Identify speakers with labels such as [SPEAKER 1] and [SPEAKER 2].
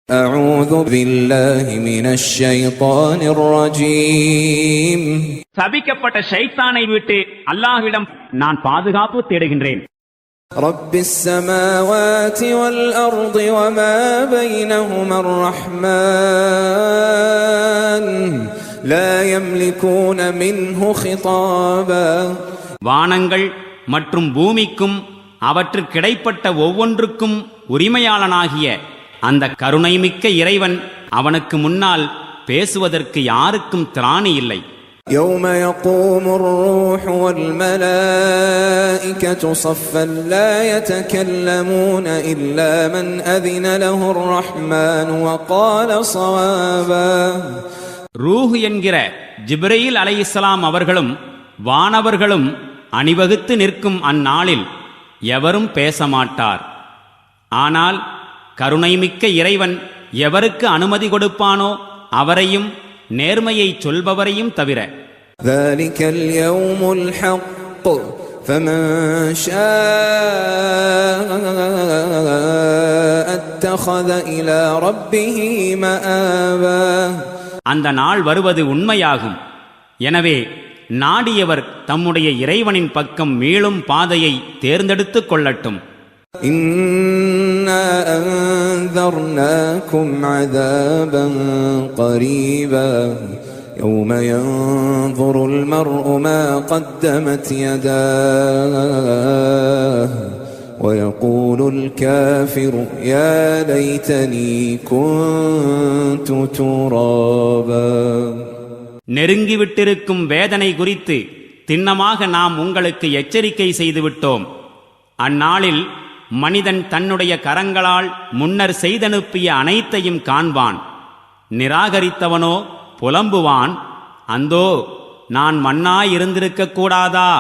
[SPEAKER 1] أعوذ بالله من الشيطان الرجيم
[SPEAKER 2] சபிக்கப்பட்ட ஷைத்தானை விட்டு அல்லாஹ்விடம் நான் பாதுகாப்பு தேடுகின்றேன்.
[SPEAKER 1] رب السماوات والأرض وما بينهما الرحمن لا يملكون منه خطابا.
[SPEAKER 2] வானங்கள் மற்றும் பூமிக்கும் அவற்றுக்கிடைப்பட்ட ஒவ்வொன்றுக்கும் உரிமையாளனாகிய அந்த கருணைமிக்க இறைவன் அவனுக்கு முன்னால் பேசுவதற்கு யாருக்கும் திராணி இல்லை.
[SPEAKER 1] يوم يقوم الروح والملائكة صفا لا يتكلمون إلا من أذن له الرحمن وقال صوابا.
[SPEAKER 2] ரூஹ் என்கிற ஜிப்ரீல் அலைஹிஸ்ஸலாம் அவர்களும் வானவர்களும் அணிவகுத்து நிற்கும் அந்நாளில் எவரும் பேச மாட்டார். ஆனால் கருணைமிக்க இறைவன் எவருக்கு அனுமதி கொடுப்பானோ அவரையும் நேர்மையை சொல்பவரையும் தவிர.
[SPEAKER 1] ذلك اليوم الحق فمن شاء اتخذ إلى ربه مآبا. அந்த நாள் வருவது உண்மையாகும். எனவே நாடியவர் தம்முடைய இறைவனின் பக்கம் மீளும் பாதையை தேர்ந்தெடுத்துக் கொள்ளட்டும். إنا أنذرناكم عذابا قريبا يوم ينظر المرء ما قدمت يداه ويقول الكافر يا ليتني كنت ترابا.
[SPEAKER 2] நெருங்கிவிட்டிருக்கும் வேதனை குறித்து திண்ணமாக நாம் உங்களுக்கு எச்சரிக்கை செய்துவிட்டோம். அந்நாளில் மனிதன் தன்னுடைய கரங்களால் முன்னர் செய்தனுப்பிய அனைத்தையும் காண்பான். நிராகரித்தவனோ புலம்புவான், அந்தோ நான் மண்ணாயிருந்திருக்க கூடாதா